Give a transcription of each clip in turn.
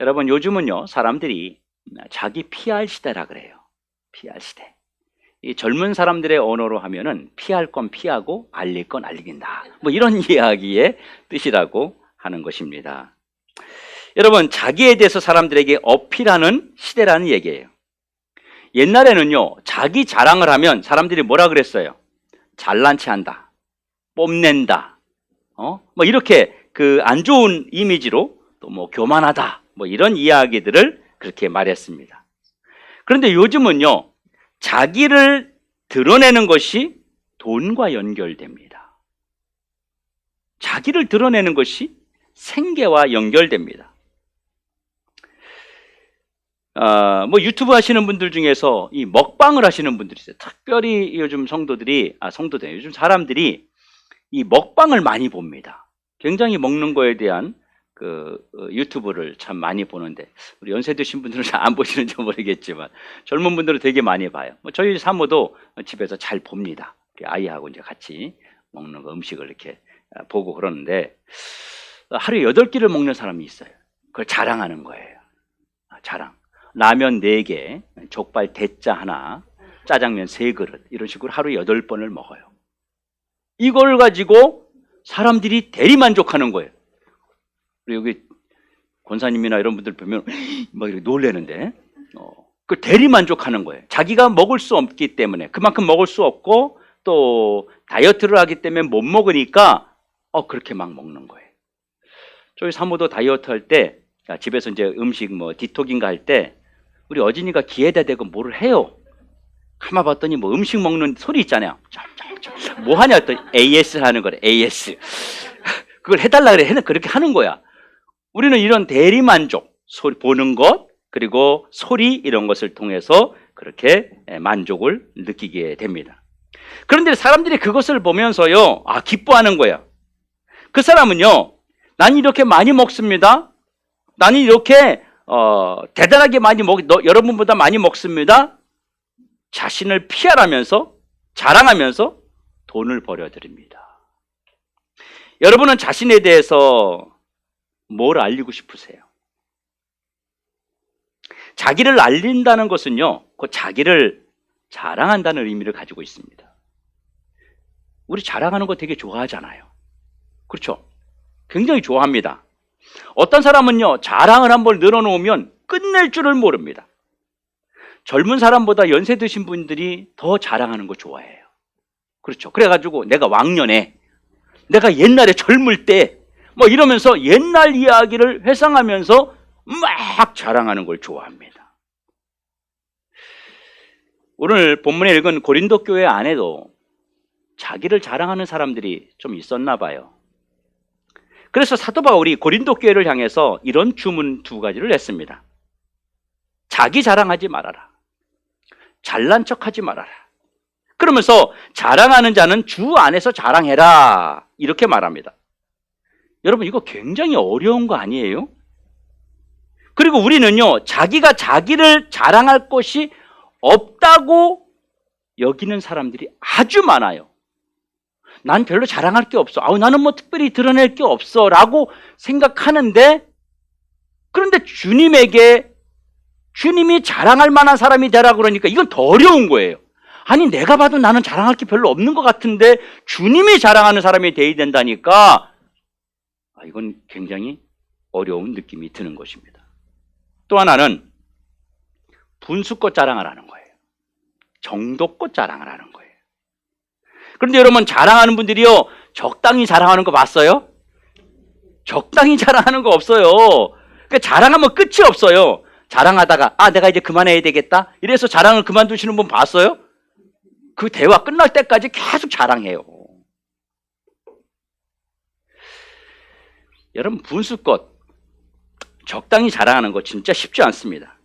여러분, 요즘은요, 사람들이 자기 PR 시대라 그래요. PR 시대. 이 젊은 사람들의 언어로 하면은 피할 건 피하고 알릴 건 알린다. 뭐 이런 이야기의 뜻이라고 하는 것입니다. 여러분, 자기에 대해서 사람들에게 어필하는 시대라는 얘기예요. 옛날에는요, 자기 자랑을 하면 사람들이 뭐라 그랬어요? 잘난 체 한다, 뽐낸다, 뭐 이렇게 그 안 좋은 이미지로 또 뭐 교만하다, 뭐 이런 이야기들을 그렇게 말했습니다. 그런데 요즘은요, 자기를 드러내는 것이 돈과 연결됩니다. 자기를 드러내는 것이 생계와 연결됩니다. 뭐 유튜브 하시는 분들 중에서 이 먹방을 하시는 분들이 있어요. 특별히 요즘 요즘 사람들이 이 먹방을 많이 봅니다. 굉장히 먹는 거에 대한 유튜브를 참 많이 보는데, 우리 연세 드신 분들은 잘 안 보시는지 모르겠지만 젊은 분들은 되게 많이 봐요. 뭐 저희 사모도 집에서 잘 봅니다. 아이하고 이제 같이 먹는 거, 음식을 이렇게 보고 그러는데, 하루에 8끼를 먹는 사람이 있어요. 그걸 자랑하는 거예요. 자랑. 라면 4개, 족발 대짜 하나, 짜장면 3그릇, 이런 식으로 하루에 8번을 먹어요. 이걸 가지고 사람들이 대리만족하는 거예요. 여기 권사님이나 이런 분들 보면 막 이렇게 놀래는데, 그 대리만족하는 거예요. 자기가 먹을 수 없기 때문에, 그만큼 먹을 수 없고 또 다이어트를 하기 때문에 못 먹으니까 그렇게 막 먹는 거예요. 저희 사모도 다이어트 할 때, 집에서 이제 음식 뭐 디톡인가 할 때 우리 어진이가 귀에다 대고 뭐를 해요. 가만 봤더니 뭐 음식 먹는 소리 있잖아요. 뭐 하냐 했더니 AS 하는 거래. AS. 그걸 해달라 그래. 그렇게 하는 거야. 우리는 이런 대리만족, 소리 보는 것, 그리고 소리, 이런 것을 통해서 그렇게 만족을 느끼게 됩니다. 그런데 사람들이 그것을 보면서요, 기뻐하는 거예요. 그 사람은요, 난 이렇게 많이 먹습니다. 나는 이렇게 대단하게 많이 여러분보다 많이 먹습니다. 자신을 피하라면서, 자랑하면서 돈을 벌여드립니다. 여러분은 자신에 대해서 뭘 알리고 싶으세요? 자기를 알린다는 것은요, 그 자기를 자랑한다는 의미를 가지고 있습니다. 우리 자랑하는 거 되게 좋아하잖아요. 그렇죠? 굉장히 좋아합니다. 어떤 사람은요, 자랑을 한번 늘어놓으면 끝낼 줄을 모릅니다. 젊은 사람보다 연세 드신 분들이 더 자랑하는 거 좋아해요. 그렇죠? 그래가지고 내가 왕년에, 내가 옛날에 젊을 때 뭐 이러면서 옛날 이야기를 회상하면서 막 자랑하는 걸 좋아합니다. 오늘 본문에 읽은 고린도 교회 안에도 자기를 자랑하는 사람들이 좀 있었나 봐요. 그래서 사도 바울이 고린도 교회를 향해서 이런 주문 2가지를 냈습니다. 자기 자랑하지 말아라. 잘난 척하지 말아라. 그러면서 자랑하는 자는 주 안에서 자랑해라, 이렇게 말합니다. 여러분, 이거 굉장히 어려운 거 아니에요? 그리고 우리는요, 자기가 자기를 자랑할 것이 없다고 여기는 사람들이 아주 많아요. 난 별로 자랑할 게 없어. 나는 뭐 특별히 드러낼 게 없어 라고 생각하는데, 그런데 주님이 자랑할 만한 사람이 되라 그러니까 이건 더 어려운 거예요. 아니, 내가 봐도 나는 자랑할 게 별로 없는 것 같은데 주님이 자랑하는 사람이 돼야 된다니까, 이건 굉장히 어려운 느낌이 드는 것입니다. 또 하나는 분수꽃 자랑을 하는 거예요. 정도꽃 자랑을 하는 거예요. 그런데 여러분, 자랑하는 분들이요, 적당히 자랑하는 거 봤어요? 적당히 자랑하는 거 없어요. 그러니까 자랑하면 끝이 없어요. 자랑하다가 내가 이제 그만해야 되겠다, 이래서 자랑을 그만두시는 분 봤어요? 그 대화 끝날 때까지 계속 자랑해요. 여러분, 분수꽃 적당히 자랑하는 거 진짜 쉽지 않습니다.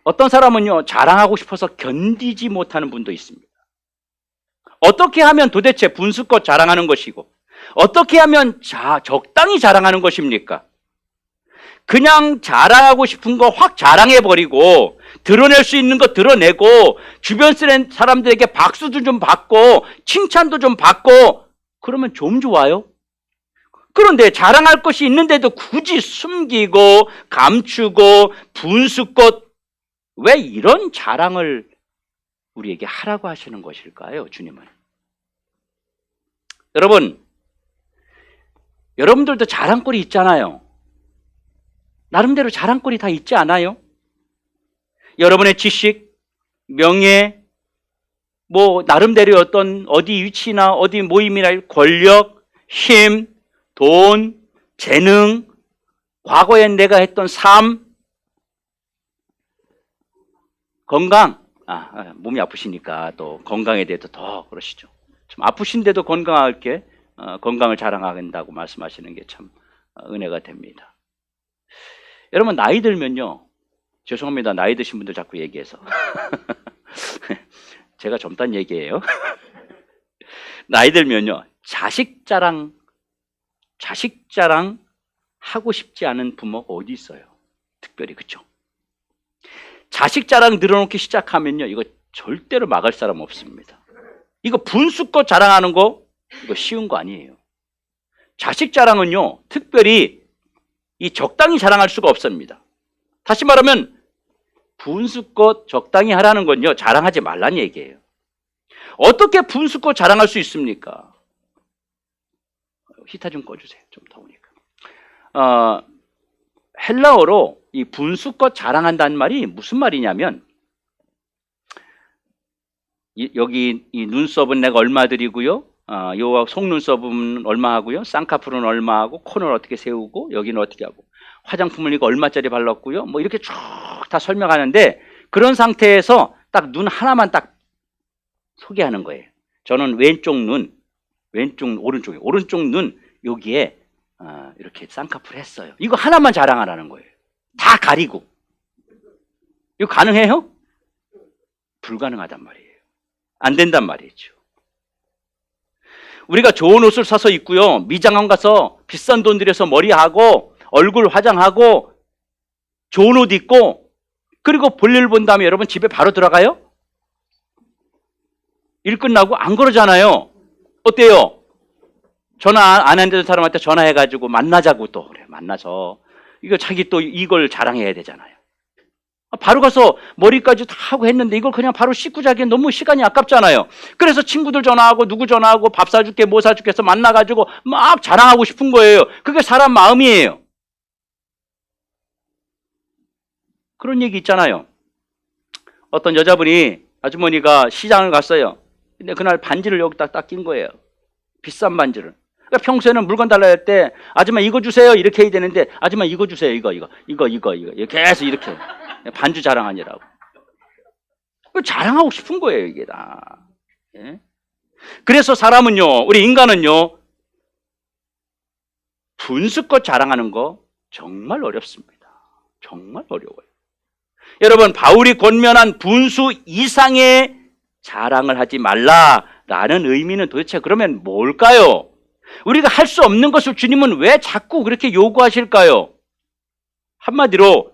어떤 사람은요, 자랑하고 싶어서 견디지 못하는 분도 있습니다. 어떻게 하면 도대체 분수꽃 자랑하는 것이고, 어떻게 하면 적당히 자랑하는 것입니까? 그냥 자랑하고 싶은 거 확 자랑해버리고, 드러낼 수 있는 거 드러내고, 주변 사람들에게 박수도 좀 받고 칭찬도 좀 받고, 그러면 좀 좋아요? 그런데 자랑할 것이 있는데도 굳이 숨기고 감추고 분수꽃, 왜 이런 자랑을 우리에게 하라고 하시는 것일까요, 주님은? 여러분, 여러분들도 자랑거리 있잖아요. 나름대로 자랑거리 다 있지 않아요? 여러분의 지식, 명예, 뭐 나름대로 어떤 어디 위치나 어디 모임이나 권력, 힘, 돈, 재능, 과거에 내가 했던 삶, 건강, 몸이 아프시니까 또 건강에 대해서 더 그러시죠. 좀 아프신데도 건강을 자랑한다고 말씀하시는 게 참 은혜가 됩니다. 여러분, 나이 들면요, 죄송합니다, 나이 드신 분들 자꾸 얘기해서 제가 젊다는 얘기예요. 나이 들면요, 자식 자랑 하고 싶지 않은 부모가 어디 있어요? 특별히, 그렇죠? 자식 자랑 늘어놓기 시작하면요, 이거 절대로 막을 사람 없습니다. 이거 분수껏 자랑하는 거, 이거 쉬운 거 아니에요. 자식 자랑은요, 특별히 이 적당히 자랑할 수가 없습니다. 다시 말하면 분수껏 적당히 하라는 건요, 자랑하지 말라는 얘기예요. 어떻게 분수껏 자랑할 수 있습니까? 히터 좀 꺼주세요. 좀 더우니까. 헬라어로 이 분수껏 자랑한다는 말이 무슨 말이냐면, 여기 이 눈썹은 내가 얼마 드리고요, 요 속눈썹은 얼마 하고요, 쌍꺼풀은 얼마 하고, 코는 어떻게 세우고, 여기는 어떻게 하고, 화장품을 이거 얼마짜리 발랐고요, 뭐 이렇게 쭉 다 설명하는데, 그런 상태에서 딱 눈 하나만 딱 소개하는 거예요. 저는 왼쪽 눈 여기에 이렇게 쌍꺼풀 했어요. 이거 하나만 자랑하라는 거예요. 다 가리고. 이거 가능해요? 불가능하단 말이에요. 안 된단 말이죠. 우리가 좋은 옷을 사서 입고요, 미장원 가서 비싼 돈 들여서 머리하고 얼굴 화장하고 좋은 옷 입고, 그리고 볼일 본 다음에 여러분 집에 바로 들어가요? 일 끝나고 안 그러잖아요. 어때요? 전화 안 했던 사람한테 전화해가지고 만나자고 또 그래. 만나서 이거 자기 또 이걸 자랑해야 되잖아요. 바로 가서 머리까지 다 하고 했는데 이걸 그냥 바로 씻고 자기엔 너무 시간이 아깝잖아요. 그래서 친구들 전화하고 누구 전화하고 밥 사줄게 뭐 사줄게 해서 만나가지고 막 자랑하고 싶은 거예요. 그게 사람 마음이에요. 그런 얘기 있잖아요. 어떤 여자분이, 아주머니가 시장을 갔어요. 근데 그날 반지를 여기다 딱 낀 거예요. 비싼 반지를. 그러니까 평소에는 물건 달라 할 때 아줌마 이거 주세요 이렇게 해야 되는데, 아줌마 이거 주세요 이거 계속 이렇게 반주 자랑하느라고. 자랑하고 싶은 거예요 이게 다. 예? 그래서 사람은요, 우리 인간은요, 분수껏 자랑하는 거 정말 어렵습니다. 정말 어려워요. 여러분, 바울이 권면한 분수 이상의 자랑을 하지 말라라는 의미는 도대체 그러면 뭘까요? 우리가 할 수 없는 것을 주님은 왜 자꾸 그렇게 요구하실까요? 한마디로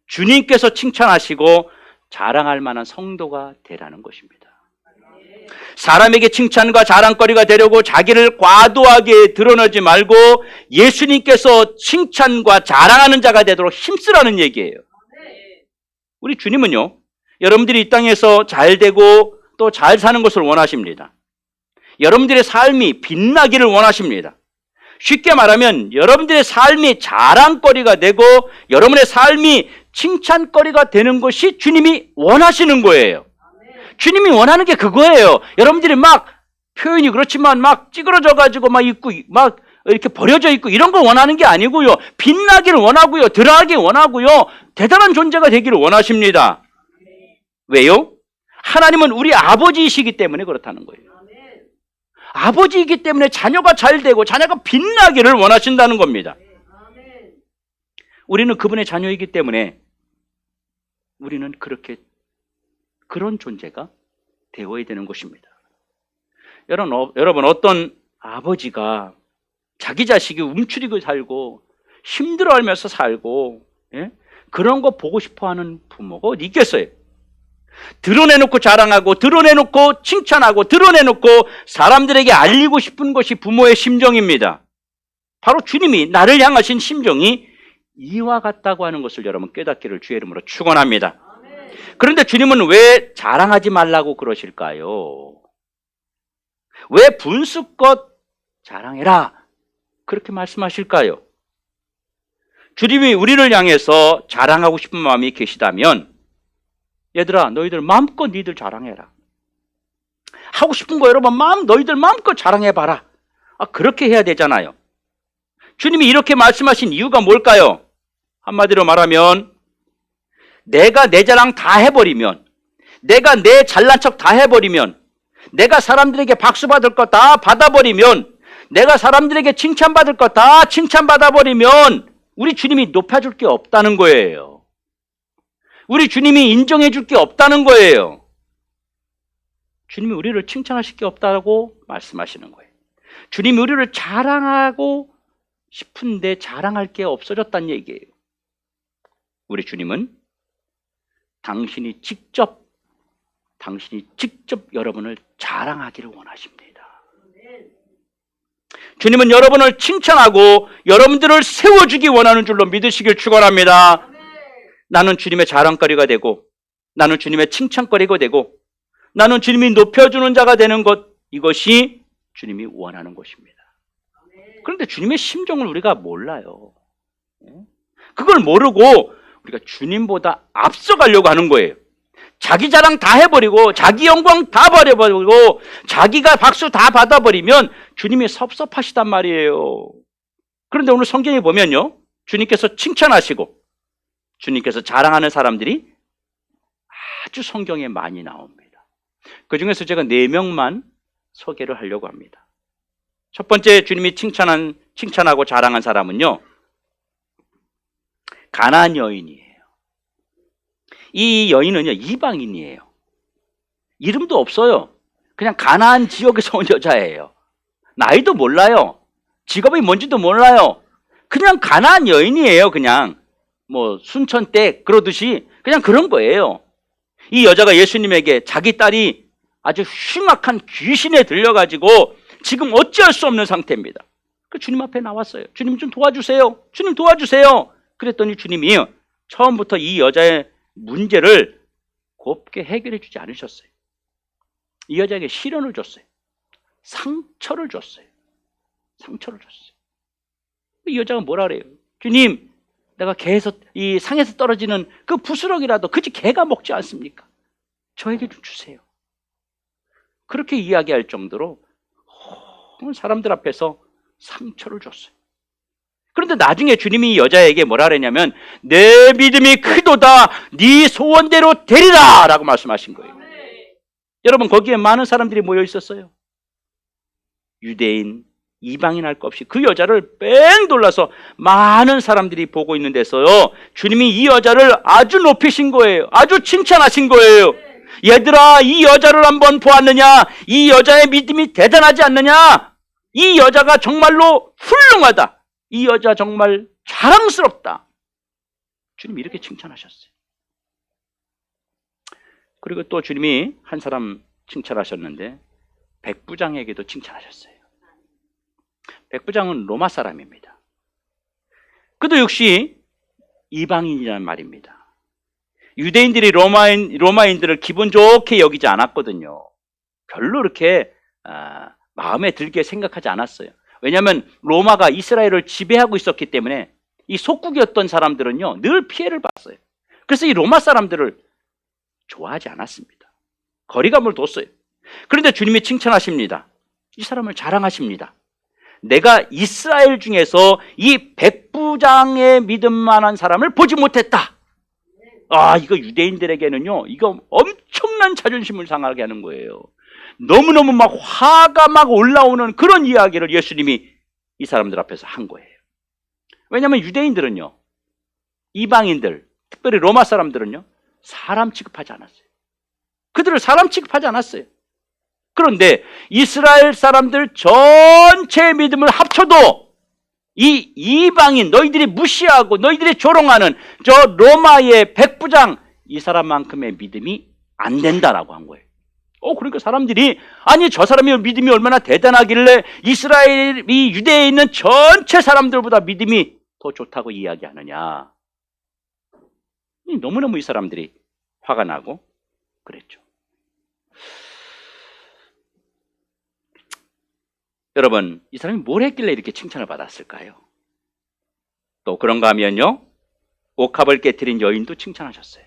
주님께서 칭찬하시고 자랑할 만한 성도가 되라는 것입니다. 사람에게 칭찬과 자랑거리가 되려고 자기를 과도하게 드러내지 말고 예수님께서 칭찬과 자랑하는 자가 되도록 힘쓰라는 얘기예요. 우리 주님은요, 여러분들이 이 땅에서 잘 되고 또 잘 사는 것을 원하십니다. 여러분들의 삶이 빛나기를 원하십니다. 쉽게 말하면 여러분들의 삶이 자랑거리가 되고 여러분의 삶이 칭찬거리가 되는 것이 주님이 원하시는 거예요. 주님이 원하는 게 그거예요. 여러분들이 막 표현이 그렇지만 막 찌그러져 가지고 막 있고 막 이렇게 버려져 있고 이런 걸 원하는 게 아니고요. 빛나기를 원하고요. 드러나기 원하고요. 대단한 존재가 되기를 원하십니다. 왜요? 하나님은 우리 아버지이시기 때문에 그렇다는 거예요. 아버지이기 때문에 자녀가 잘 되고 자녀가 빛나기를 원하신다는 겁니다. 우리는 그분의 자녀이기 때문에 우리는 그런 존재가 되어야 되는 것입니다. 여러분, 어떤 아버지가 자기 자식이 움츠리고 살고 힘들어하면서 살고, 예? 그런 거 보고 싶어하는 부모가 어디 있겠어요? 드러내놓고 자랑하고 드러내놓고 칭찬하고 드러내놓고 사람들에게 알리고 싶은 것이 부모의 심정입니다. 바로 주님이 나를 향하신 심정이 이와 같다고 하는 것을 여러분 깨닫기를 주의 이름으로 축원합니다. 그런데 주님은 왜 자랑하지 말라고 그러실까요? 왜 분수껏 자랑해라 그렇게 말씀하실까요? 주님이 우리를 향해서 자랑하고 싶은 마음이 계시다면 얘들아 너희들 마음껏 니들 자랑해라. 하고 싶은 거 여러분 너희들 마음껏 자랑해봐라. 그렇게 해야 되잖아요. 주님이 이렇게 말씀하신 이유가 뭘까요? 한마디로 말하면 내가 내 자랑 다 해버리면, 내가 내 잘난 척 다 해버리면, 내가 사람들에게 박수 받을 거 다 받아버리면, 내가 사람들에게 칭찬받을 거 다 칭찬받아버리면 우리 주님이 높여줄 게 없다는 거예요. 우리 주님이 인정해 줄 게 없다는 거예요. 주님이 우리를 칭찬하실 게 없다고 말씀하시는 거예요. 주님이 우리를 자랑하고 싶은데 자랑할 게 없어졌다는 얘기예요. 우리 주님은 당신이 직접 여러분을 자랑하기를 원하십니다. 주님은 여러분을 칭찬하고 여러분들을 세워주기 원하는 줄로 믿으시길 축원합니다. 나는 주님의 자랑거리가 되고, 나는 주님의 칭찬거리가 되고, 나는 주님이 높여주는 자가 되는 것, 이것이 주님이 원하는 것입니다. 그런데 주님의 심정을 우리가 몰라요. 그걸 모르고 우리가 주님보다 앞서가려고 하는 거예요. 자기 자랑 다 해버리고 자기 영광 다 버려버리고 자기가 박수 다 받아버리면 주님이 섭섭하시단 말이에요. 그런데 오늘 성경에 보면요, 주님께서 칭찬하시고 주님께서 자랑하는 사람들이 아주 성경에 많이 나옵니다. 그 중에서 제가 4명만 소개를 하려고 합니다. 첫 번째 주님이 칭찬하고 자랑한 사람은요, 가나안 여인이에요. 이 여인은요, 이방인이에요. 이름도 없어요. 그냥 가나안 지역에서 온 여자예요. 나이도 몰라요. 직업이 뭔지도 몰라요. 그냥 가나안 여인이에요. 그냥 뭐 순천댁 그러듯이 그냥 그런 거예요. 이 여자가 예수님에게 자기 딸이 아주 흉악한 귀신에 들려가지고 지금 어찌할 수 없는 상태입니다. 그 주님 앞에 나왔어요. 주님 좀 도와주세요. 주님 도와주세요. 그랬더니 주님이 처음부터 이 여자의 문제를 곱게 해결해 주지 않으셨어요. 이 여자에게 시련을 줬어요. 상처를 줬어요. 상처를 줬어요. 이 여자가 뭐라 그래요? 주님, 내가 개에서 이 상에서 떨어지는 그 부스러기라도 그치 개가 먹지 않습니까? 저에게 좀 주세요. 그렇게 이야기할 정도로 사람들 앞에서 상처를 줬어요. 그런데 나중에 주님이 이 여자에게 뭐라 그랬냐면 내 믿음이 크도다 네 소원대로 되리라 라고 말씀하신 거예요. 여러분 거기에 많은 사람들이 모여 있었어요. 유대인, 이방인 할 것 없이 그 여자를 뺑 돌라서 많은 사람들이 보고 있는 데서요, 주님이 이 여자를 아주 높이신 거예요. 아주 칭찬하신 거예요. 얘들아, 이 여자를 한번 보았느냐? 이 여자의 믿음이 대단하지 않느냐? 이 여자가 정말로 훌륭하다. 이 여자 정말 자랑스럽다. 주님이 이렇게 칭찬하셨어요. 그리고 또 주님이 한 사람 칭찬하셨는데 백부장에게도 칭찬하셨어요. 백부장은 로마 사람입니다. 그도 역시 이방인이라는 말입니다. 유대인들이 로마인들을 기분 좋게 여기지 않았거든요. 별로 이렇게 마음에 들게 생각하지 않았어요. 왜냐하면 로마가 이스라엘을 지배하고 있었기 때문에 이 속국이었던 사람들은요 늘 피해를 봤어요. 그래서 이 로마 사람들을 좋아하지 않았습니다. 거리감을 뒀어요. 그런데 주님이 칭찬하십니다. 이 사람을 자랑하십니다. 내가 이스라엘 중에서 이 백부장의 믿음만한 사람을 보지 못했다. 이거 유대인들에게는요 이거 엄청난 자존심을 상하게 하는 거예요. 너무너무 막 화가 막 올라오는 그런 이야기를 예수님이 이 사람들 앞에서 한 거예요. 왜냐하면 유대인들은요, 이방인들, 특별히 로마 사람들은요 사람 취급하지 않았어요. 그들을 사람 취급하지 않았어요. 그런데 이스라엘 사람들 전체의 믿음을 합쳐도 이 이방인, 너희들이 무시하고 너희들이 조롱하는 저 로마의 백부장, 이 사람만큼의 믿음이 안 된다라고 한 거예요. 그러니까 사람들이 아니 저 사람의 믿음이 얼마나 대단하길래 이스라엘이 유대에 있는 전체 사람들보다 믿음이 더 좋다고 이야기하느냐. 너무너무 이 사람들이 화가 나고 그랬죠. 여러분, 이 사람이 뭘 했길래 이렇게 칭찬을 받았을까요? 또 그런가 하면요, 옥합을 깨뜨린 여인도 칭찬하셨어요.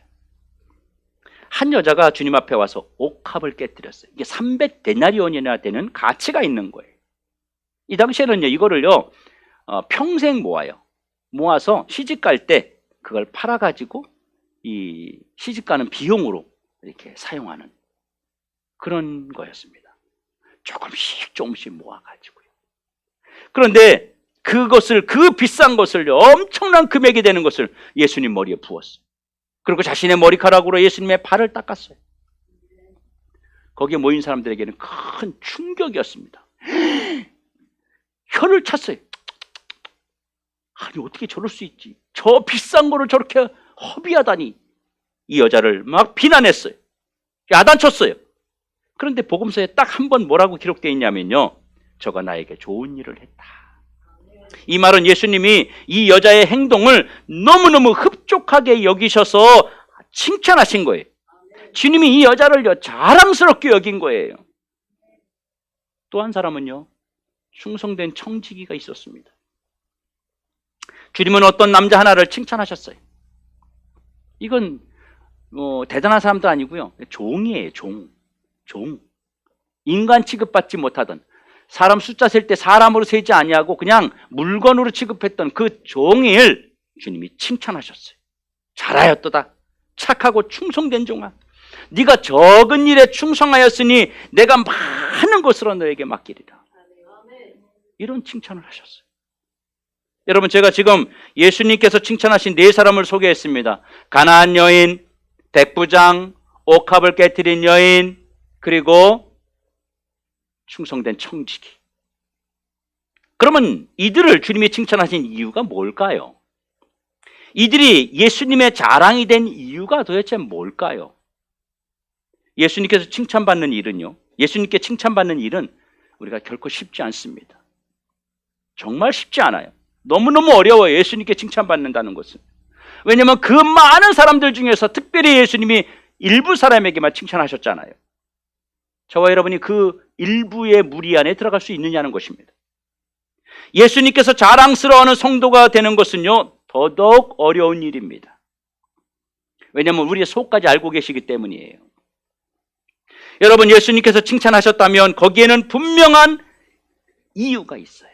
한 여자가 주님 앞에 와서 옥합을 깨뜨렸어요. 이게 300데나리온이나 되는 가치가 있는 거예요. 이 당시에는요, 이거를요, 평생 모아서 시집 갈 때 그걸 팔아가지고 이 시집 가는 비용으로 이렇게 사용하는 그런 거였습니다. 조금씩 모아가지고요. 그런데 그 비싼 것을 엄청난 금액이 되는 것을 예수님 머리에 부었어요. 그리고 자신의 머리카락으로 예수님의 발을 닦았어요. 거기에 모인 사람들에게는 큰 충격이었습니다. 혀를 찼어요. 아니 어떻게 저럴 수 있지? 저 비싼 거를 저렇게 허비하다니. 이 여자를 막 비난했어요. 야단쳤어요. 그런데 복음서에 딱 한 번 뭐라고 기록되어 있냐면요, 저가 나에게 좋은 일을 했다. 이 말은 예수님이 이 여자의 행동을 너무너무 흡족하게 여기셔서 칭찬하신 거예요. 주님이 이 여자를 자랑스럽게 여긴 거예요. 또 한 사람은요, 충성된 청지기가 있었습니다. 주님은 어떤 남자 하나를 칭찬하셨어요. 이건 대단한 사람도 아니고요, 종이에요. 종. 인간 취급받지 못하던, 사람 숫자 셀 때 사람으로 세지 아니하고 그냥 물건으로 취급했던 그 종일 주님이 칭찬하셨어요. 잘하였도다. 착하고 충성된 종아. 네가 적은 일에 충성하였으니 내가 많은 것으로 너에게 맡기리라. 이런 칭찬을 하셨어요. 여러분, 제가 지금 예수님께서 칭찬하신 네 사람을 소개했습니다. 가나안 여인, 백부장, 옥합을 깨뜨린 여인, 그리고 충성된 청지기. 그러면 이들을 주님이 칭찬하신 이유가 뭘까요? 이들이 예수님의 자랑이 된 이유가 도대체 뭘까요? 예수님께서 칭찬받는 일은요, 예수님께 칭찬받는 일은 우리가 결코 쉽지 않습니다. 정말 쉽지 않아요. 너무너무 어려워요, 예수님께 칭찬받는다는 것은. 왜냐하면 그 많은 사람들 중에서 특별히 예수님이 일부 사람에게만 칭찬하셨잖아요. 저와 여러분이 그 일부의 무리 안에 들어갈 수 있느냐는 것입니다. 예수님께서 자랑스러워하는 성도가 되는 것은요, 더더욱 어려운 일입니다. 왜냐하면 우리의 속까지 알고 계시기 때문이에요. 여러분, 예수님께서 칭찬하셨다면 거기에는 분명한 이유가 있어요.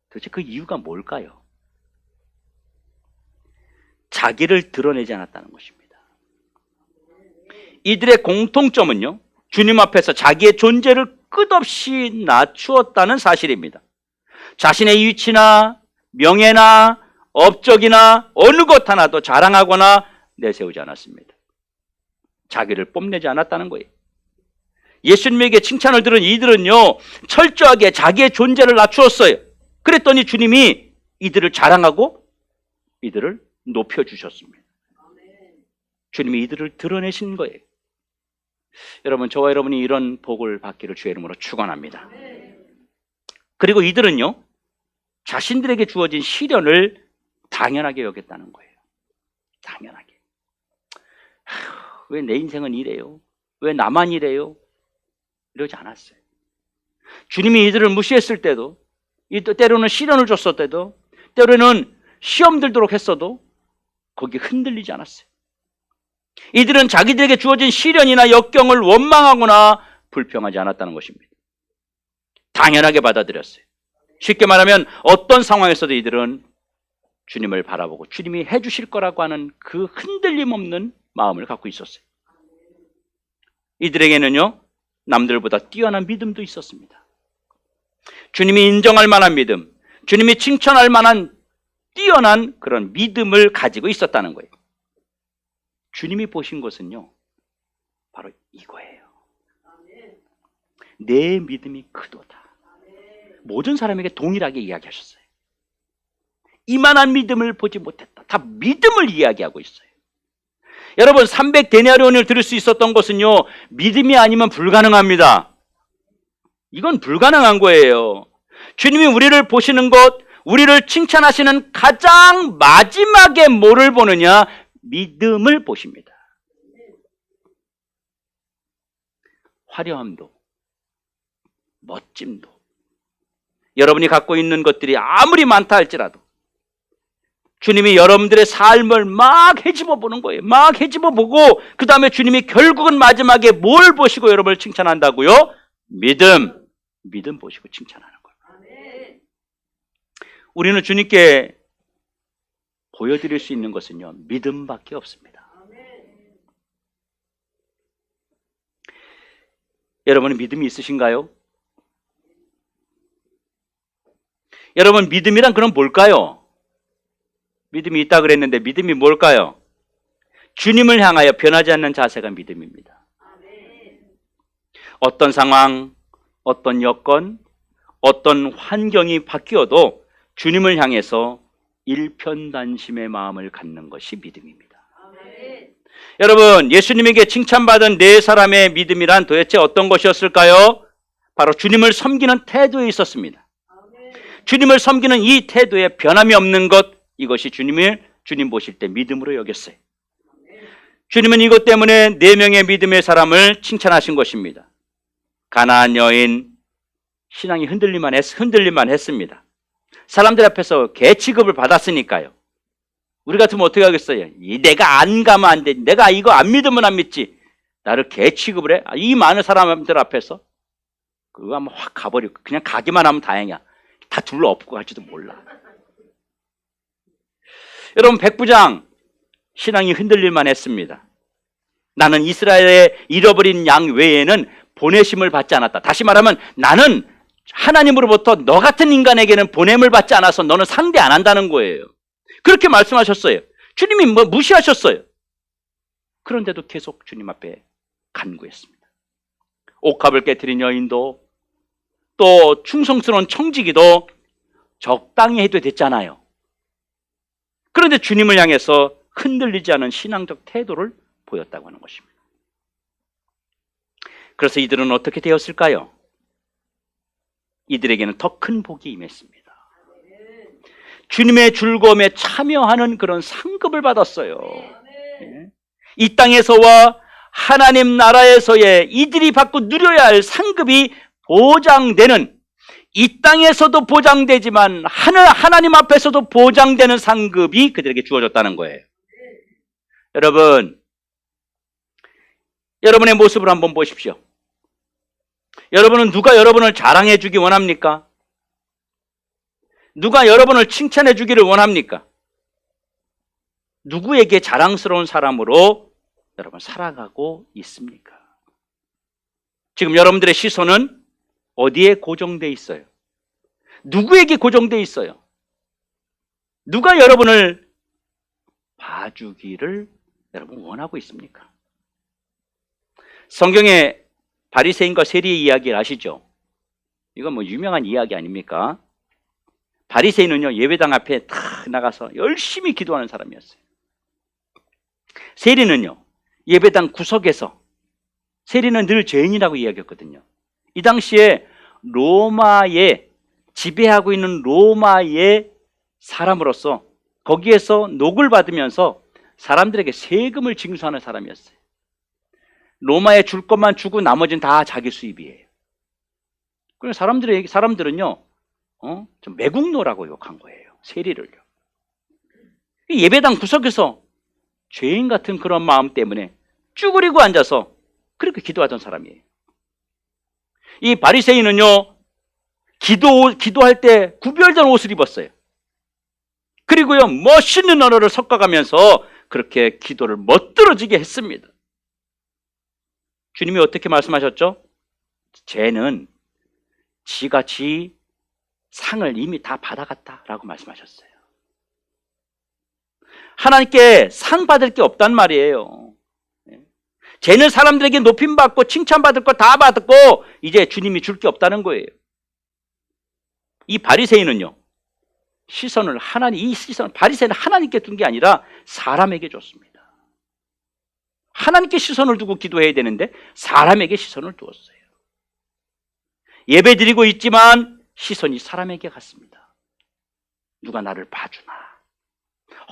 도대체 그 이유가 뭘까요? 자기를 드러내지 않았다는 것입니다. 이들의 공통점은요, 주님 앞에서 자기의 존재를 끝없이 낮추었다는 사실입니다. 자신의 위치나 명예나 업적이나 어느 것 하나도 자랑하거나 내세우지 않았습니다. 자기를 뽐내지 않았다는 거예요. 예수님에게 칭찬을 들은 이들은요, 철저하게 자기의 존재를 낮추었어요. 그랬더니 주님이 이들을 자랑하고 이들을 높여주셨습니다. 주님이 이들을 드러내신 거예요. 여러분, 저와 여러분이 이런 복을 받기를 주의 이름으로 축원합니다. 그리고 이들은요, 자신들에게 주어진 시련을 당연하게 여겼다는 거예요. 당연하게. 왜 내 인생은 이래요? 왜 나만 이래요? 이러지 않았어요. 주님이 이들을 무시했을 때도, 때로는 시련을 줬을 때도, 때로는 시험 들도록 했어도 거기에 흔들리지 않았어요. 이들은 자기들에게 주어진 시련이나 역경을 원망하거나 불평하지 않았다는 것입니다. 당연하게 받아들였어요. 쉽게 말하면 어떤 상황에서도 이들은 주님을 바라보고 주님이 해주실 거라고 하는 그 흔들림 없는 마음을 갖고 있었어요. 이들에게는요, 남들보다 뛰어난 믿음도 있었습니다. 주님이 인정할 만한 믿음, 주님이 칭찬할 만한 뛰어난 그런 믿음을 가지고 있었다는 거예요. 주님이 보신 것은요, 바로 이거예요. 내 믿음이 크도다. 모든 사람에게 동일하게 이야기하셨어요. 이만한 믿음을 보지 못했다. 다 믿음을 이야기하고 있어요. 여러분 300데나리온을 들을 수 있었던 것은요, 믿음이 아니면 불가능합니다. 이건 불가능한 거예요. 주님이 우리를 보시는 것, 우리를 칭찬하시는 가장 마지막에 뭐를 보느냐? 믿음을 보십니다. 화려함도, 멋짐도, 여러분이 갖고 있는 것들이 아무리 많다 할지라도 주님이 여러분들의 삶을 막 헤집어 보는 거예요. 막 헤집어 보고 그 다음에 주님이 결국은 마지막에 뭘 보시고 여러분을 칭찬한다고요? 믿음 보시고 칭찬하는 거예요. 우리는 주님께 보여드릴 수 있는 것은요, 믿음밖에 없습니다. 여러분은 믿음이 있으신가요? 여러분, 믿음이란 그럼 뭘까요? 믿음이 있다 그랬는데 믿음이 뭘까요? 주님을 향하여 변하지 않는 자세가 믿음입니다. 어떤 상황, 어떤 여건, 어떤 환경이 바뀌어도 주님을 향해서 일편단심의 마음을 갖는 것이 믿음입니다. 여러분, 예수님에게 칭찬받은 네 사람의 믿음이란 도대체 어떤 것이었을까요? 바로 주님을 섬기는 태도에 있었습니다. 주님을 섬기는 이 태도에 변함이 없는 것, 이것이 주님 보실 때 믿음으로 여겼어요. 주님은 이것 때문에 네 명의 믿음의 사람을 칭찬하신 것입니다. 가나안 여인, 신앙이 흔들릴만 했습니다. 사람들 앞에서 개 취급을 받았으니까요. 우리 같으면 어떻게 하겠어요? 내가 안 가면 안 돼. 내가 이거 안 믿으면 안 믿지. 나를 개 취급을 해? 이 많은 사람들 앞에서? 그거 한번 확 가버리고 그냥 가기만 하면 다행이야. 다 둘러 엎고 갈지도 몰라. 여러분, 백부장 신앙이 흔들릴만 했습니다. 나는 이스라엘의 잃어버린 양 외에는 보내심을 받지 않았다. 다시 말하면 나는 하나님으로부터 너 같은 인간에게는 보냄을 받지 않아서 너는 상대 안 한다는 거예요. 그렇게 말씀하셨어요. 주님이 무시하셨어요. 그런데도 계속 주님 앞에 간구했습니다. 옥합을 깨트린 여인도 또 충성스러운 청지기도 적당히 해도 됐잖아요. 그런데 주님을 향해서 흔들리지 않은 신앙적 태도를 보였다고 하는 것입니다. 그래서 이들은 어떻게 되었을까요? 이들에게는 더 큰 복이 임했습니다. 주님의 즐거움에 참여하는 그런 상급을 받았어요. 이 땅에서와 하나님 나라에서의 이들이 받고 누려야 할 상급이 보장되는, 이 땅에서도 보장되지만 하나님 앞에서도 보장되는 상급이 그들에게 주어졌다는 거예요. 여러분, 여러분의 모습을 한번 보십시오. 여러분은 누가 여러분을 자랑해 주기 원합니까? 누가 여러분을 칭찬해 주기를 원합니까? 누구에게 자랑스러운 사람으로 여러분 살아가고 있습니까? 지금 여러분들의 시선은 어디에 고정돼 있어요? 누구에게 고정돼 있어요? 누가 여러분을 봐주기를 여러분 원하고 있습니까? 성경에 바리새인과 세리의 이야기를 아시죠? 이건 뭐 유명한 이야기 아닙니까? 바리새인은요, 예배당 앞에 탁 나가서 열심히 기도하는 사람이었어요. 세리는요, 예배당 구석에서, 세리는 늘 죄인이라고 이야기했거든요. 이 당시에 로마에 지배하고 있는 로마의 사람으로서 거기에서 녹을 받으면서 사람들에게 세금을 징수하는 사람이었어요. 로마에 줄 것만 주고 나머지는 다 자기 수입이에요. 그래서 사람들은요, 좀 매국노라고 욕한 거예요. 세리를요. 예배당 구석에서 죄인 같은 그런 마음 때문에 쭈그리고 앉아서 그렇게 기도하던 사람이에요. 이 바리새인은요, 기도할 때 구별된 옷을 입었어요. 그리고요, 멋있는 언어를 섞어가면서 그렇게 기도를 멋들어지게 했습니다. 주님이 어떻게 말씀하셨죠? 쟤는 지가 지 상을 이미 다 받아갔다라고 말씀하셨어요. 하나님께 상 받을 게 없단 말이에요. 쟤는 사람들에게 높임받고 칭찬받을 거 다 받았고 이제 주님이 줄 게 없다는 거예요. 이 바리새인은요, 바리새인은 하나님께 둔 게 아니라 사람에게 줬습니다. 하나님께 시선을 두고 기도해야 되는데 사람에게 시선을 두었어요. 예배 드리고 있지만 시선이 사람에게 갔습니다. 누가 나를 봐주나.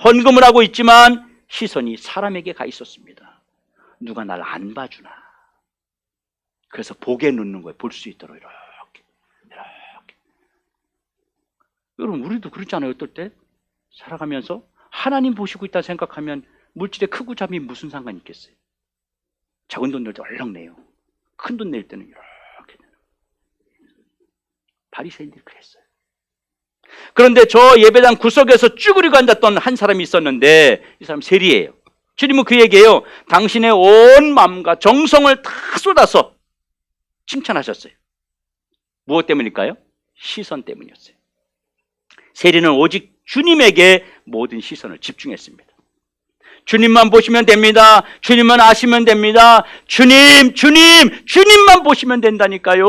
헌금을 하고 있지만 시선이 사람에게 가 있었습니다. 누가 나를 안 봐주나. 그래서 복에 넣는 거예요. 볼 수 있도록 이렇게. 여러분, 우리도 그렇잖아요. 어떨 때 살아가면서 하나님 보시고 있다 생각하면 물질의 크고 작음이 무슨 상관이 있겠어요? 작은 돈 낼 때 얼렁 내요. 큰 돈 낼 때는 이렇게 내요. 바리새인들이 그랬어요. 그런데 저 예배당 구석에서 쭈그리고 앉았던 한 사람이 있었는데 이 사람 세리예요. 주님은 그에게요, 당신의 온 마음과 정성을 다 쏟아서 칭찬하셨어요. 무엇 때문일까요? 시선 때문이었어요. 세리는 오직 주님에게 모든 시선을 집중했습니다. 주님만 보시면 됩니다. 주님만 아시면 됩니다. 주님만 보시면 된다니까요.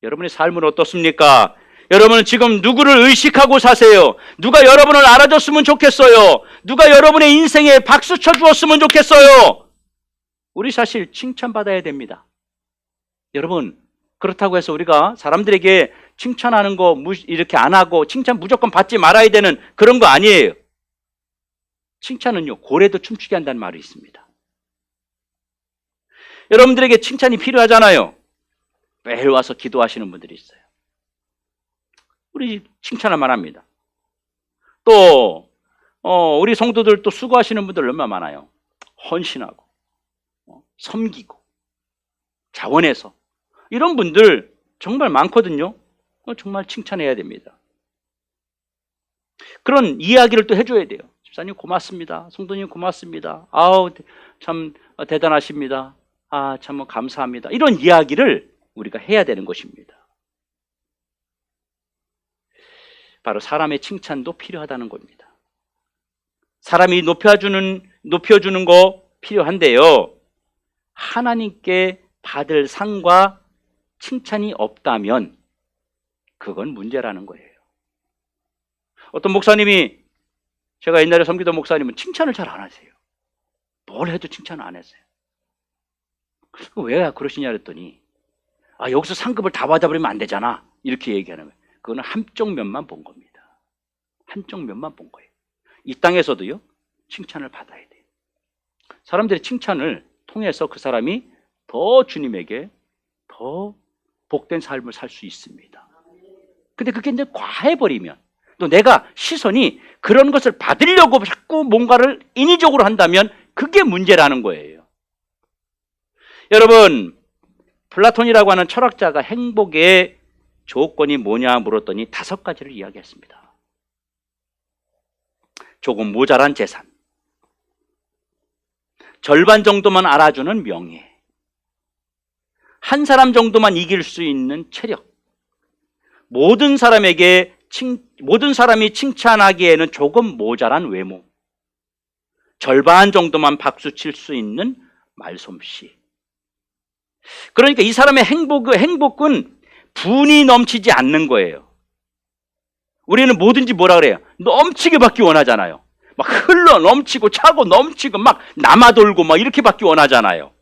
여러분의 삶은 어떻습니까? 여러분은 지금 누구를 의식하고 사세요? 누가 여러분을 알아줬으면 좋겠어요? 누가 여러분의 인생에 박수 쳐주었으면 좋겠어요? 우리 사실 칭찬받아야 됩니다. 여러분, 그렇다고 해서 우리가 사람들에게 칭찬하는 거 이렇게 안 하고 칭찬 무조건 받지 말아야 되는 그런 거 아니에요. 칭찬은요, 고래도 춤추게 한다는 말이 있습니다. 여러분들에게 칭찬이 필요하잖아요. 매일 와서 기도하시는 분들이 있어요. 우리 칭찬을 말합니다. 또 우리 성도들 또 수고하시는 분들 얼마나 많아요. 헌신하고 섬기고 자원해서 이런 분들 정말 많거든요. 정말 칭찬해야 됩니다. 그런 이야기를 또 해줘야 돼요. 집사님 고맙습니다. 성도님 고맙습니다. 아우 참 대단하십니다. 아 참 감사합니다. 이런 이야기를 우리가 해야 되는 것입니다. 바로 사람의 칭찬도 필요하다는 겁니다. 사람이 높여주는 거 필요한데요. 하나님께 받을 상과 칭찬이 없다면 그건 문제라는 거예요. 어떤 목사님이, 제가 옛날에 섬기던 목사님은 칭찬을 잘 안 하세요. 뭘 해도 칭찬을 안 했어요. 왜 그러시냐 그랬더니 여기서 상급을 다 받아버리면 안 되잖아 이렇게 얘기하는 거예요. 그거는 한쪽 면만 본 겁니다. 한쪽 면만 본 거예요. 이 땅에서도요, 칭찬을 받아야 돼요. 사람들의 칭찬을 통해서 그 사람이 더 주님에게 더 복된 삶을 살 수 있습니다. 근데 그게 이제 과해버리면, 또 내가 시선이 그런 것을 받으려고 자꾸 뭔가를 인위적으로 한다면 그게 문제라는 거예요. 여러분, 플라톤이라고 하는 철학자가 행복의 조건이 뭐냐 물었더니 5가지를 이야기했습니다. 조금 모자란 재산, 절반 정도만 알아주는 명예, 한 사람 정도만 이길 수 있는 체력, 모든 사람이 칭찬하기에는 조금 모자란 외모, 절반 정도만 박수칠 수 있는 말솜씨. 그러니까 이 사람의 행복은 분이 넘치지 않는 거예요. 우리는 뭐든지 뭐라 그래요? 넘치게 받기 원하잖아요. 막 흘러 넘치고 차고 넘치고 막 남아돌고 막 이렇게 받기 원하잖아요.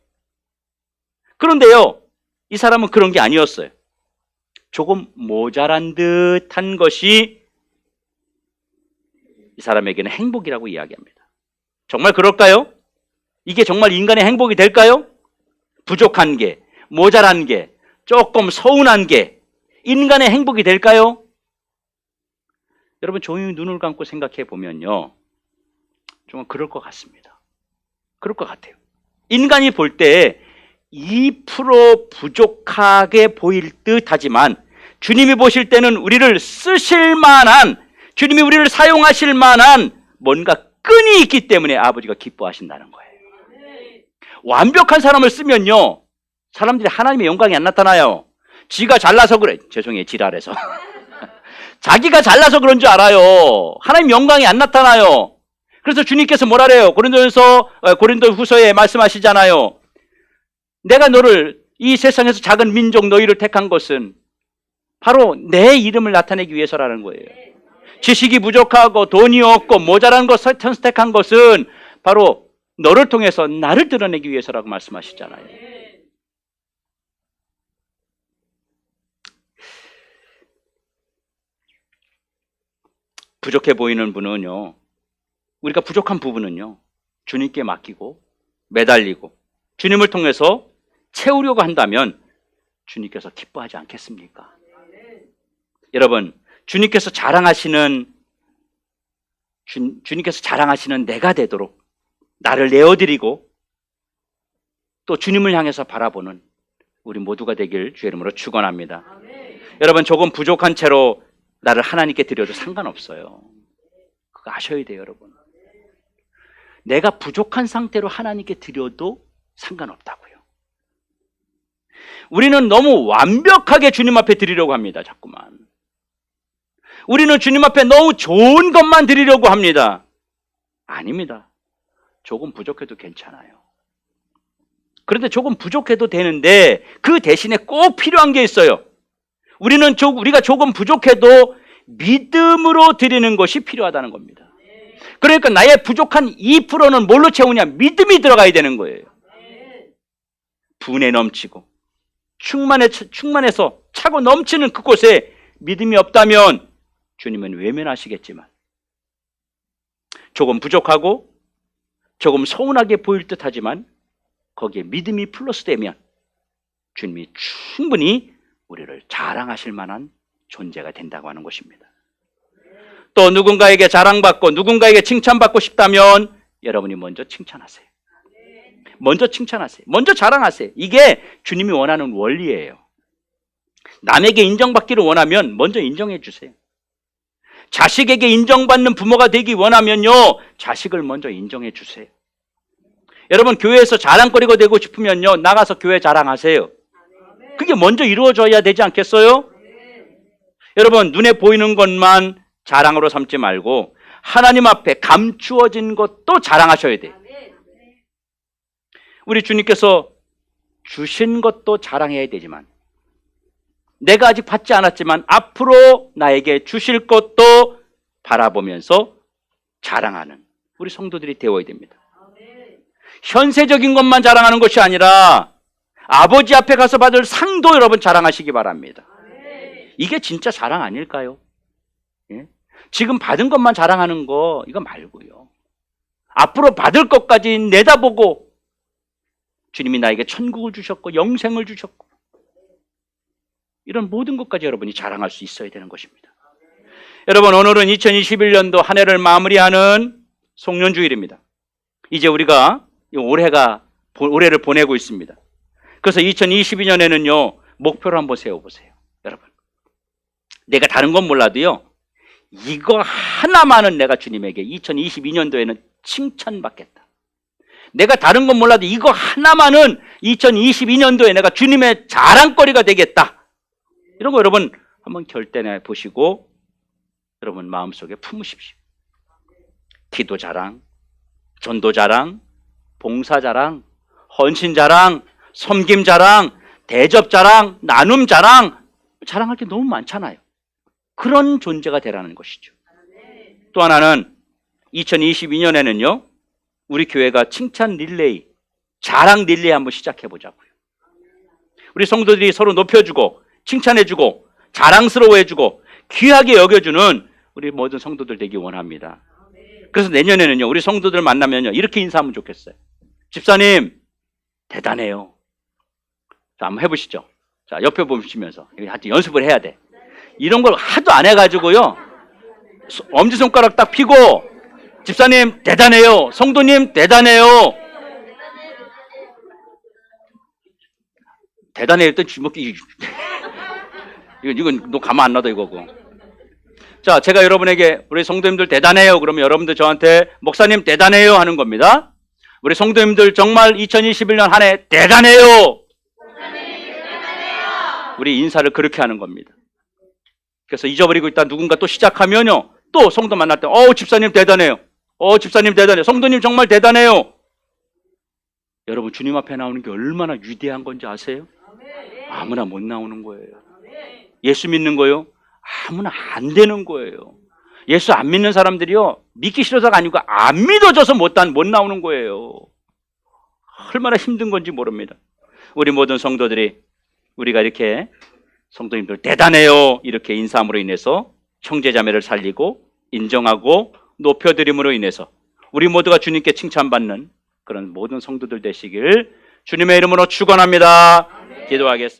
그런데요, 이 사람은 그런 게 아니었어요. 조금 모자란 듯한 것이 이 사람에게는 행복이라고 이야기합니다. 정말 그럴까요? 이게 정말 인간의 행복이 될까요? 부족한 게, 모자란 게, 조금 서운한 게 인간의 행복이 될까요? 여러분 조용히 눈을 감고 생각해 보면요, 정말 그럴 것 같습니다. 그럴 것 같아요. 인간이 볼 때 2% 부족하게 보일 듯 하지만 주님이 보실 때는 우리를 쓰실 만한, 주님이 우리를 사용하실 만한 뭔가 끈이 있기 때문에 아버지가 기뻐하신다는 거예요. 완벽한 사람을 쓰면요, 사람들이 하나님의 영광이 안 나타나요. 지가 잘나서 그래. 죄송해요, 지랄해서. 자기가 잘나서 그런 줄 알아요. 하나님 영광이 안 나타나요. 그래서 주님께서 뭐라 그래요? 고린도 후서에 말씀하시잖아요. 내가 너를 이 세상에서 작은 민족 너희를 택한 것은 바로 내 이름을 나타내기 위해서라는 거예요. 지식이 부족하고 돈이 없고 모자란 것 선택한 것은 바로 너를 통해서 나를 드러내기 위해서라고 말씀하시잖아요. 부족해 보이는 분은요, 우리가 부족한 부분은요, 주님께 맡기고 매달리고 주님을 통해서 채우려고 한다면 주님께서 기뻐하지 않겠습니까? 여러분, 주님께서 자랑하시는 내가 되도록 나를 내어드리고 또 주님을 향해서 바라보는 우리 모두가 되길 주의 이름으로 축원합니다. 여러분, 조금 부족한 채로 나를 하나님께 드려도 상관없어요. 그거 아셔야 돼요, 여러분. 내가 부족한 상태로 하나님께 드려도 상관없다고요. 우리는 너무 완벽하게 주님 앞에 드리려고 합니다, 자꾸만. 우리는 주님 앞에 너무 좋은 것만 드리려고 합니다. 아닙니다. 조금 부족해도 괜찮아요. 그런데 조금 부족해도 되는데 그 대신에 꼭 필요한 게 있어요. 우리가 조금 부족해도 믿음으로 드리는 것이 필요하다는 겁니다. 그러니까 나의 부족한 2%는 뭘로 채우냐? 믿음이 들어가야 되는 거예요. 분에 넘치고 충만해서 차고 넘치는 그곳에 믿음이 없다면 주님은 외면하시겠지만, 조금 부족하고 조금 서운하게 보일 듯하지만 거기에 믿음이 플러스되면 주님이 충분히 우리를 자랑하실 만한 존재가 된다고 하는 것입니다. 또 누군가에게 자랑받고 누군가에게 칭찬받고 싶다면 여러분이 먼저 칭찬하세요. 먼저 칭찬하세요. 먼저 자랑하세요. 이게 주님이 원하는 원리예요. 남에게 인정받기를 원하면 먼저 인정해 주세요. 자식에게 인정받는 부모가 되기 원하면요, 자식을 먼저 인정해 주세요. 여러분, 교회에서 자랑거리가 되고 싶으면요, 나가서 교회 자랑하세요. 그게 먼저 이루어져야 되지 않겠어요? 여러분, 눈에 보이는 것만 자랑으로 삼지 말고 하나님 앞에 감추어진 것도 자랑하셔야 돼요. 우리 주님께서 주신 것도 자랑해야 되지만, 내가 아직 받지 않았지만 앞으로 나에게 주실 것도 바라보면서 자랑하는 우리 성도들이 되어야 됩니다. 현세적인 것만 자랑하는 것이 아니라 아버지 앞에 가서 받을 상도 여러분 자랑하시기 바랍니다. 이게 진짜 자랑 아닐까요? 예? 지금 받은 것만 자랑하는 거 이거 말고요, 앞으로 받을 것까지 내다보고 주님이 나에게 천국을 주셨고 영생을 주셨고 이런 모든 것까지 여러분이 자랑할 수 있어야 되는 것입니다. 여러분, 오늘은 2021년도 한 해를 마무리하는 송년주일입니다. 이제 우리가 올해를 보내고 있습니다. 그래서 2022년에는요, 목표를 한번 세워보세요. 여러분, 내가 다른 건 몰라도요, 이거 하나만은 내가 주님에게 2022년도에는 칭찬받겠다. 내가 다른 건 몰라도 이거 하나만은 2022년도에 내가 주님의 자랑거리가 되겠다. 이런 거 여러분 한번 결단해 보시고 여러분 마음속에 품으십시오. 기도 자랑, 전도 자랑, 봉사 자랑, 헌신 자랑, 섬김 자랑, 대접 자랑, 나눔 자랑, 자랑할 게 너무 많잖아요. 그런 존재가 되라는 것이죠. 또 하나는 2022년에는요, 우리 교회가 칭찬 릴레이, 자랑 릴레이 한번 시작해 보자고요. 우리 성도들이 서로 높여주고 칭찬해주고 자랑스러워해주고 귀하게 여겨주는 우리 모든 성도들 되기 원합니다. 그래서 내년에는요, 우리 성도들 만나면요, 이렇게 인사하면 좋겠어요. 집사님 대단해요. 자, 한번 해보시죠. 자, 옆에 보시면서 하여튼 연습을 해야 돼. 이런 걸 하도 안 해가지고요, 엄지손가락 딱 펴고 집사님 대단해요, 성도님 대단해요. 대단해요 일단 주먹기 이건 너 가만 안 놔둬 이거고. 자, 제가 여러분에게 우리 성도님들 대단해요 그러면 여러분들 저한테 목사님 대단해요 하는 겁니다. 우리 성도님들 정말 2021년 한 해 대단해요. 우리 인사를 그렇게 하는 겁니다. 그래서 잊어버리고 있다 누군가 또 시작하면요, 또 성도 만날 때 집사님 대단해요. 집사님 대단해요. 성도님 정말 대단해요. 여러분, 주님 앞에 나오는 게 얼마나 위대한 건지 아세요? 아무나 못 나오는 거예요. 예수 믿는 거요? 아무나 안 되는 거예요. 예수 안 믿는 사람들이요, 믿기 싫어서가 아니고 안 믿어져서 못 나오는 거예요. 얼마나 힘든 건지 모릅니다. 우리 모든 성도들이, 우리가 이렇게 성도님들 대단해요 이렇게 인사함으로 인해서 형제자매를 살리고 인정하고 높여드림으로 인해서 우리 모두가 주님께 칭찬받는 그런 모든 성도들 되시길 주님의 이름으로 축원합니다. 기도하겠습니다.